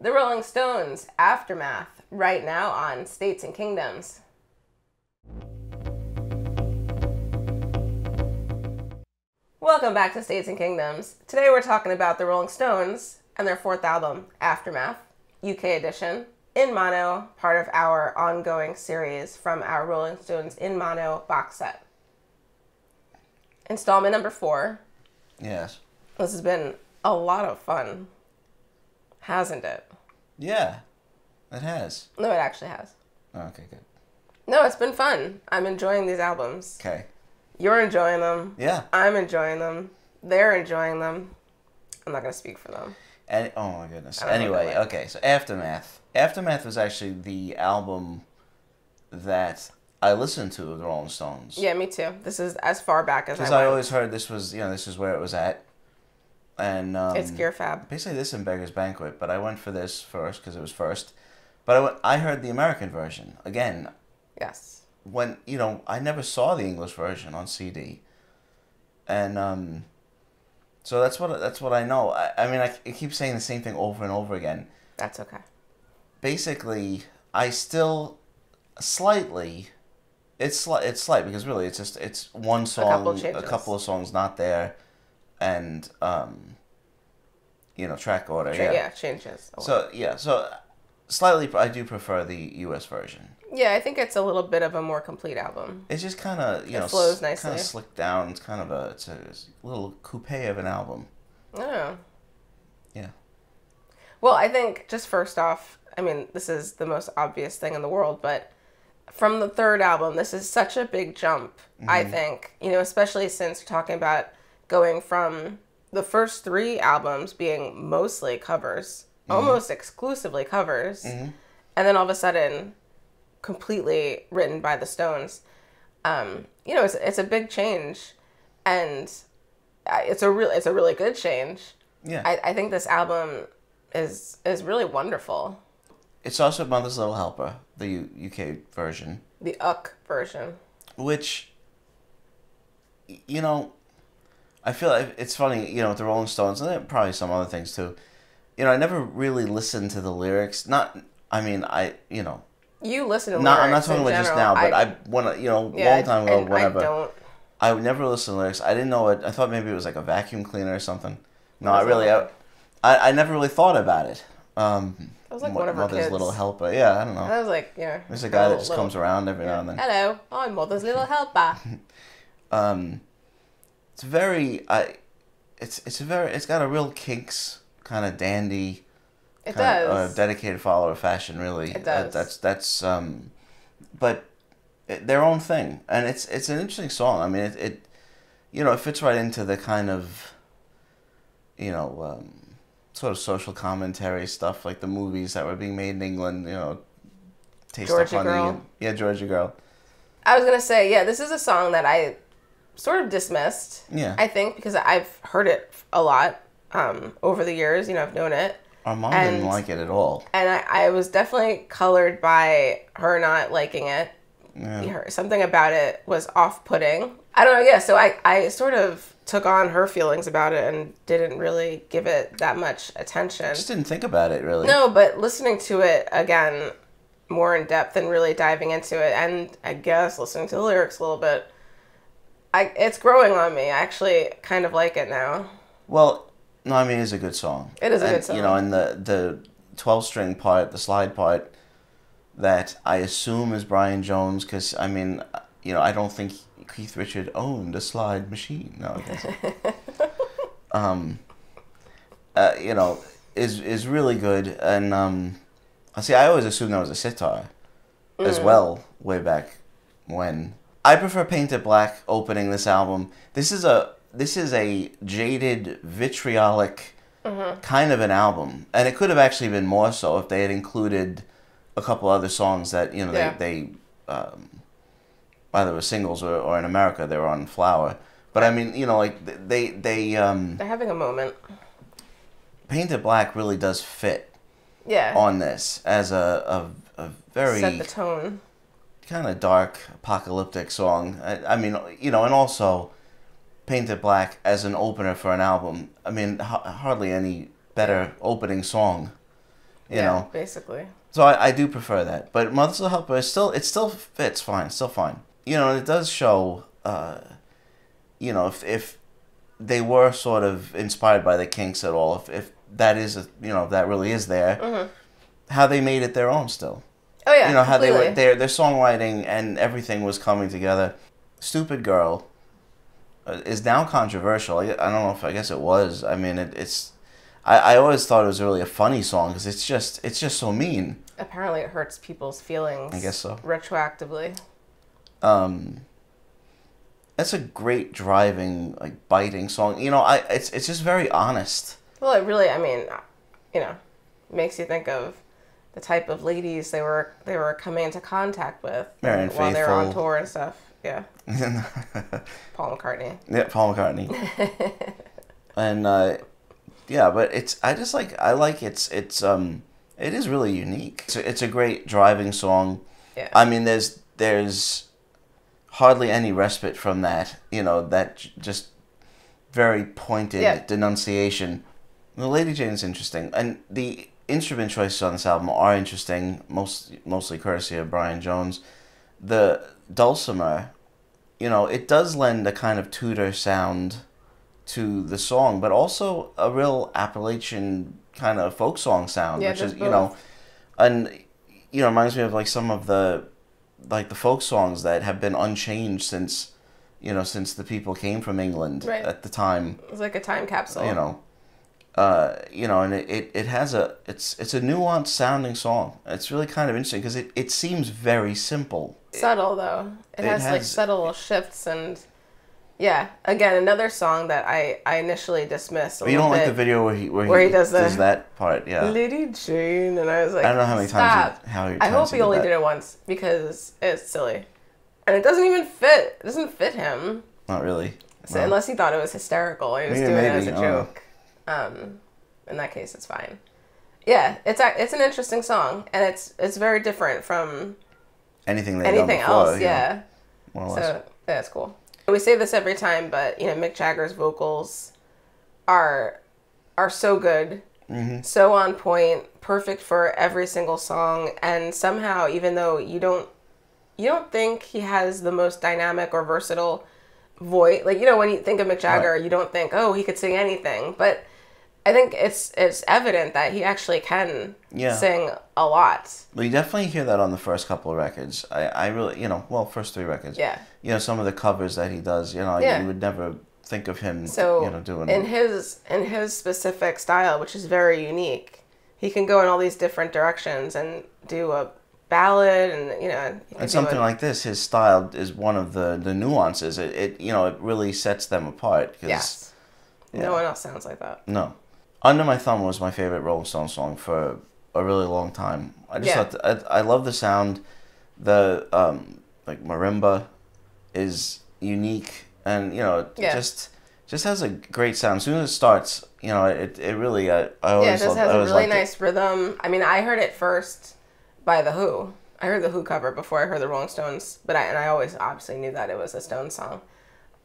The Rolling Stones, Aftermath, right now on States and Kingdoms. Welcome back to States and Kingdoms. Today we're talking about the Rolling Stones and their fourth album, Aftermath, UK edition, in mono, part of our ongoing series from our Rolling Stones in mono box set. Installment number 4. Yes. This has been a lot of fun, hasn't it? Yeah, it has. No, it actually has. Oh, okay, good. No, it's been fun. I'm enjoying these albums. Okay. You're enjoying them. Yeah. I'm enjoying them. They're enjoying them. I'm not going to speak for them. And, oh my goodness. Anyway, okay, so Aftermath. Aftermath was actually the album that I listened to of the Rolling Stones. Yeah, me too. This is as far back as I went. Because I always heard this was, this is where it was at. And it's Gear Fab. Basically this and Beggar's Banquet, but I went for this first because it was first. But I heard the American version again. Yes. When I never saw the English version on CD, and so that's what I know. I mean, I keep saying the same thing over and over again. That's okay. Basically, I still slightly. It's slight because really it's one song, a couple of songs not there. And, track order, yeah, changes. So slightly, I do prefer the U.S. version. Yeah, I think it's a little bit of a more complete album. It's just kind of, it flows nicely. Kind of slicked down. It's kind of it's a little coupe of an album. Oh. Yeah. Well, I think just first off, I mean, this is the most obvious thing in the world, but from the third album, this is such a big jump, I think, especially since you're talking about going from the first 3 albums being mostly covers, almost exclusively covers, and then all of a sudden, completely written by the Stones. It's a big change, and it's a really good change. Yeah, I think this album is really wonderful. It's also Mother's Little Helper, the UK version, the UK version, which I feel like it's funny, with the Rolling Stones, and probably some other things too. I never really listened to the lyrics. You listen to lyrics. I'm not talking about just now, but I long time ago, whatever. I never listened to lyrics. I didn't know it. I thought maybe it was like a vacuum cleaner or something. No, I never really thought about it. It was like one of her Mother's kids. Little Helper. Yeah, I don't know. I was like, yeah. There's a guy that just comes around every now and then. Hello, I'm Mother's Little Helper. It's very, it's got a real Kinks kind of dandy. It does. Dedicated follower fashion, really. It does. That's but their own thing, and it's an interesting song. I mean, it fits right into the kind of, sort of social commentary stuff, like the movies that were being made in England. Taste Georgia of Honey. Girl. Yeah, Georgia Girl. I was gonna say, yeah, this is a song that I sort of dismissed. Yeah. I think because I've heard it a lot over the years. I've known it. Our mom didn't like it at all. And I was definitely colored by her not liking it. Yeah. Something about it was off-putting. I don't know, yeah, so I sort of took on her feelings about it and didn't really give it that much attention. I just didn't think about it, really. No, but listening to it, again, more in depth and really diving into it, and I guess listening to the lyrics a little bit, it's growing on me. I actually kind of like it now. Well, no, I mean, it's a good song. It is a good song. And the 12-string part, the slide part, that I assume is Brian Jones, because, I mean, I don't think Keith Richards owned a slide machine. No, I guess. Is really good. And, I always assumed that was a sitar as well, way back when. I prefer Painted Black opening this album. This is a jaded, vitriolic kind of an album, and it could have actually been more so if they had included a couple other songs that they either were singles or in America they were on Flower. But I mean, they're having a moment. Painted Black really does fit. Yeah. On this as a very set the tone. Kind of dark, apocalyptic song. I mean, and also Painted Black as an opener for an album. I mean, hardly any better opening song you know. Basically. So I do prefer that. But Mother's Little Helper is still, it still fits fine. It's still fine. You know, it does show, you know, if they were sort of inspired by the Kinks at all, if that is, you know, that really is there, how they made it their own still. Oh, yeah, you know, completely. how they were, their songwriting and everything was coming together. Stupid Girl is now controversial. I don't know if, I guess it was. I mean, it's, I always thought it was really a funny song because it's just so mean. Apparently it hurts people's feelings. I guess so. Retroactively. That's a great driving, like, biting song. You know, it's just very honest. Well, it really, I mean, you know, makes you think of the type of ladies they were coming into contact with while they were on tour and stuff. Yeah. Paul McCartney. Yeah, Paul McCartney. And yeah, but it is really unique. It's a great driving song. Yeah. I mean, there's hardly any respite from that. You know, that just very pointed denunciation. The Lady Jane is interesting, and the instrument choices on this album are interesting, mostly courtesy of Brian Jones. The dulcimer, you know, it does lend a kind of Tudor sound to the song, but also a real Appalachian kind of folk song sound, which is, you know, and, you know, reminds me of like some of the folk songs that have been unchanged since, you know, since the people came from England at the time. It's like a time capsule. You know, and it has it's a nuanced sounding song. It's really kind of interesting because it seems very simple. Subtle though. It has like subtle shifts and yeah. Again, another song that I initially dismissed. You don't like the video where he does that part, yeah. Lady Jane, and I was like, I don't know how many times. I hope he only did it once because it's silly, and it doesn't even fit. It doesn't fit him. Not really. So no. Unless he thought it was hysterical, he was doing it as a joke. In that case, it's fine. Yeah, it's an interesting song, and it's very different from anything else. Yeah. More or less. So yeah, it's cool. We say this every time, but you know, Mick Jagger's vocals are so good, so on point, perfect for every single song, and somehow, even though you don't think he has the most dynamic or versatile voice, like, you know, when you think of Mick Jagger, you don't think, oh, he could sing anything, but I think it's evident that he actually can sing a lot. Well, you definitely hear that on the first couple of records. I really, you know, first 3 records. Yeah. You know, some of the covers that he does, you know, you would never think of him, you know, doing in his specific style, which is very unique. He can go in all these different directions and do a ballad, and you know. And something like this, his style is one of the nuances. It you know, it really sets them apart. Yes. Yeah. No one else sounds like that. No. Under My Thumb was my favorite Rolling Stones song for a really long time. I just thought I love the sound. The like marimba is unique, and you know, it just has a great sound. As soon as it starts, you know, it really I always it just has a really nice rhythm. I mean, I heard it first by The Who. I heard the Who cover before I heard the Rolling Stones, but I always obviously knew that it was a Stones song.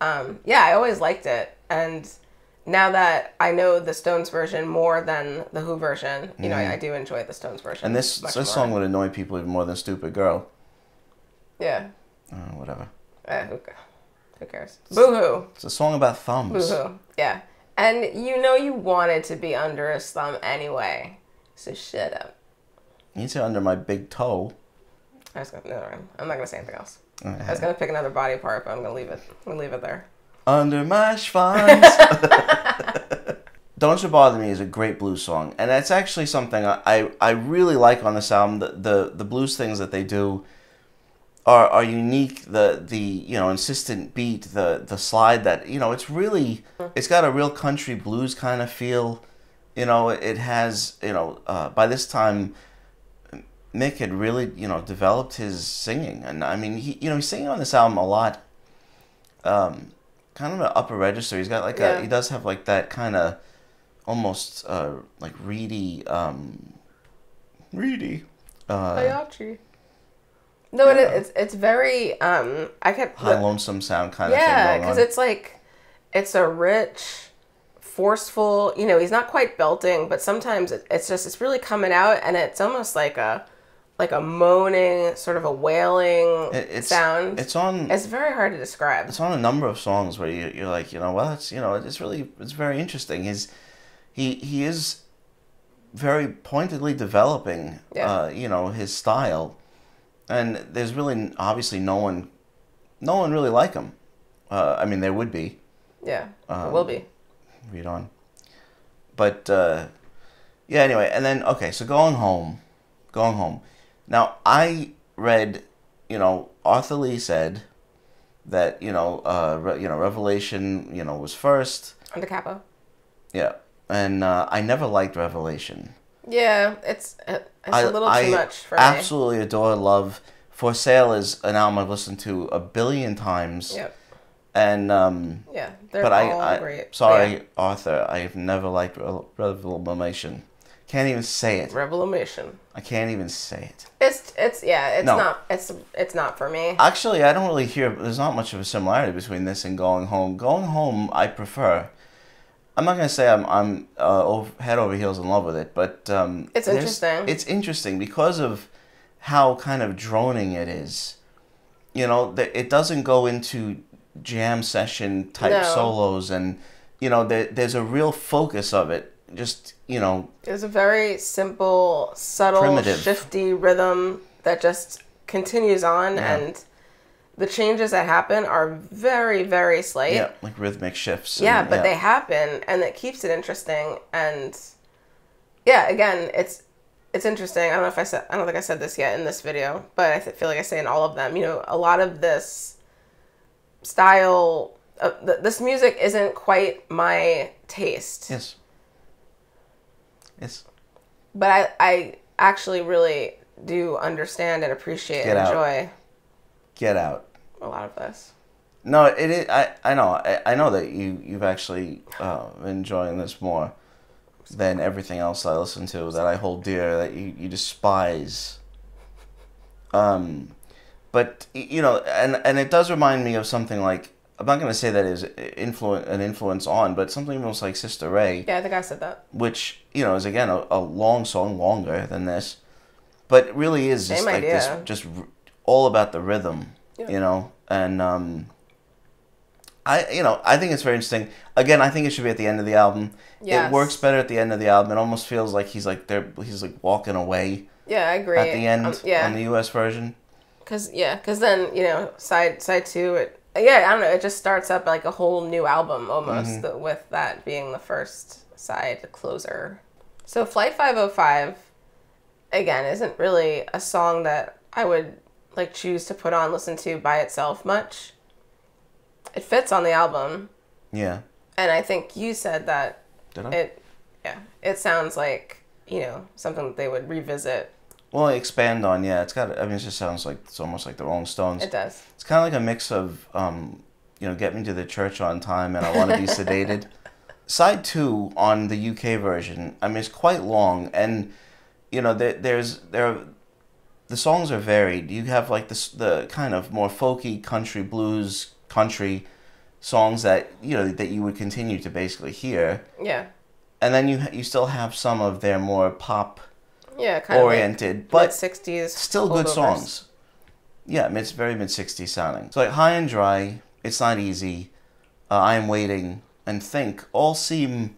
Yeah, I always liked it, and now that I know the Stones version more than the Who version, you know, I do enjoy the Stones version. And this song would annoy people even more than Stupid Girl. Yeah. Whatever. Who cares? Boo-hoo. It's a song about thumbs. Boo-hoo. Yeah. And you know you wanted to be under his thumb anyway, so shut up. You said under my big toe. I'm not going to say anything else. I was going to pick another body part, but I'm going to leave it. I'm going to leave it there. Under my schwanz. Don't You Bother Me is a great blues song, and that's actually something I really like on this album. The blues things that they do are unique. The you know, insistent beat, the slide, that, you know, it's got a real country blues kind of feel. You know, it has, you know, by this time Mick had really, you know, developed his singing, and I mean, he's singing on this album a lot. Kind of an upper register. He's got like he does have like that kind of almost like reedy. Hayachi. No, it's very high lonesome sound kind of thing. Yeah, because it's like it's a rich forceful. You know, he's not quite belting, but sometimes it's really coming out, and it's almost like a moaning, sort of a wailing sound. It's very hard to describe. It's on a number of songs where you're like, well, it's very interesting. He is very pointedly developing, his style, and there's really obviously no one really like him. I mean, there would be. Yeah, there will be. Read on. But anyway, and then so going home. Now I read, Arthur Lee said that Revelation was first. Under capo. Yeah. And I never liked Revelation. Yeah, it's a little too much for me. I absolutely adore, love. For Sale is an album I've listened to 1 billion times. Yep. And they're all great. Sorry, Arthur, I've never liked Revelation. Can't even say it. Revelation. I can't even say it. It's not for me. Actually, I don't really hear. There's not much of a similarity between this and Going Home. Going Home, I prefer. I'm not gonna say I'm head over heels in love with it, but it's interesting. It's interesting because of how kind of droning it is. It doesn't go into jam session type solos, and there's a real focus of it. Just there's a very simple, subtle, primitive, shifty rhythm that just continues on, and the changes that happen are very, very slight. Yeah, like rhythmic shifts. But they happen, and it keeps it interesting. And again, it's interesting. I don't think I said this yet in this video, but I feel like I say in all of them. A lot of this style, this music isn't quite my taste. Yes. But I actually really do understand and appreciate and enjoy. Get out. A lot of this. No, it is. I know that you've actually been enjoying this more than everything else I listen to that I hold dear, that you despise. But and it does remind me of something like, I'm not going to say that is an influence on, but something almost like Sister Ray. Yeah, I think I said that. Which is again a long song, longer than this, but it really is just like this, just all about the rhythm, and I think it's very interesting. Again, I think it should be at the end of the album. Yes. It works better at the end of the album. It almost feels like he's like walking away. Yeah, I agree. At the end, on the US version. Because then side two, I don't know, it just starts up like a whole new album almost, with that being the first side closer. So Flight 505, again, isn't really a song that I would choose to put on, listen to by itself much. It fits on the album. Yeah. And I think you said that it sounds like, something that they would revisit. Well, expand on, it just sounds like it's almost like the Rolling Stones. It does. It's kind of like a mix of, Get Me to the Church on Time and I Want to Be Sedated. Side 2 on the UK version, it's quite long, and, the songs are varied. You have the kind of more folky country blues country songs that that you would continue to basically hear. Yeah. And then you still have some of their more pop kind oriented, of but mid-60s still good songs. Yeah, it's very mid-60s sounding. So High and Dry, It's Not Easy, I Am Waiting, and Think all seem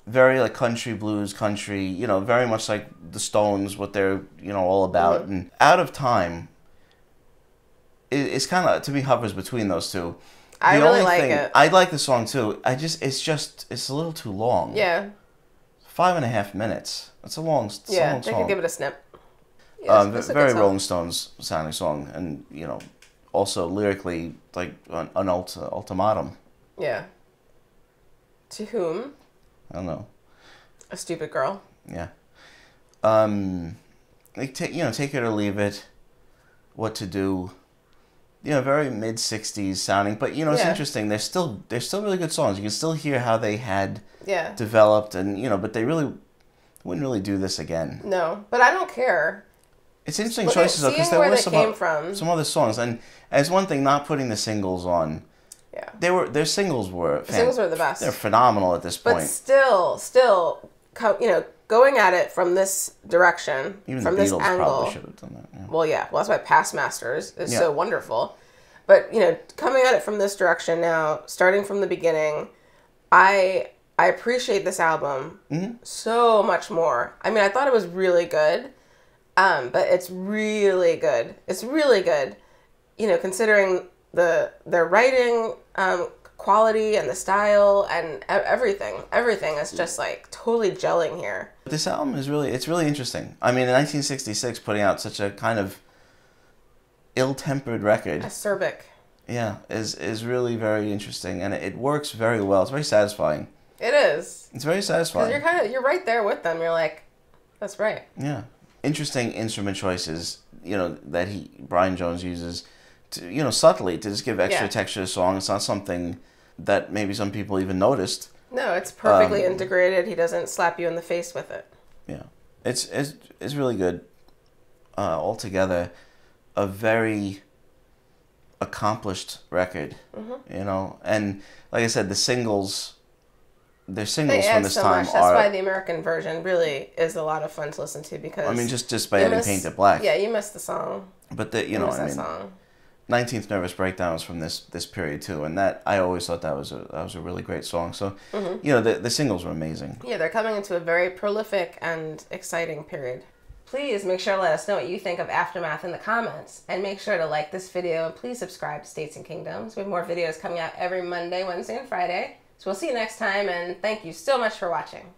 very country blues, country, very much like the Stones, what they're, all about. Mm-hmm. And Out of Time, it's kind of, to me, hovers between those two. I really like it. I like the song too. It's a little too long. Yeah. 5.5 minutes. That's a long song. Yeah, they could give it a snip. Yes, very Rolling Stones sounding song, and also lyrically an ultimatum. Yeah. To whom? I don't know. A stupid girl. Yeah. Take it or leave it. What to do. Very mid-60s sounding, but it's interesting. They're still really good songs. You can still hear how they had developed, and but they really wouldn't really do this again. No, but I don't care. It's interesting choices though, because there were some other songs, and as one thing, not putting the singles on Yeah. Their singles were the singles were the best. They're phenomenal at this point. But still, you know, going at it from this direction, Even from the this Beatles angle. probably should have done that. Yeah. Well, yeah. Well, that's why Past Masters is so wonderful. But, you know, coming at it from this direction now, starting from the beginning, I appreciate this album so much more. I mean, I thought it was really good, but it's really good. It's really good, you know, considering their writing quality and the style and everything. Everything is just like totally gelling here. This album is really interesting. I mean, in 1966, putting out such a kind of ill-tempered record, Acerbic. yeah, is really very interesting, and it works very well. It's very satisfying. It is. It's very satisfying. Because you're right there with them. You're like, that's right. Yeah, interesting instrument choices. You know that Brian Jones uses to, you know, subtly to just give extra texture to the song. It's not something that maybe some people even noticed. No, it's perfectly integrated. He doesn't slap you in the face with it. Yeah, it's really good. Altogether, a very accomplished record. You know, and like I said, their singles from this time are. That's why the American version really is a lot of fun to listen to, because I mean, just by adding Painted Black. Yeah, you missed the song. But I mean, song. 19th Nervous Breakdown was from this period too, and that I always thought that was a really great song. So, you know, the singles were amazing. Yeah, they're coming into a very prolific and exciting period. Please make sure to let us know what you think of Aftermath in the comments, and make sure to like this video, and please subscribe to States and Kingdoms. We have more videos coming out every Monday, Wednesday, and Friday. So we'll see you next time, and thank you so much for watching.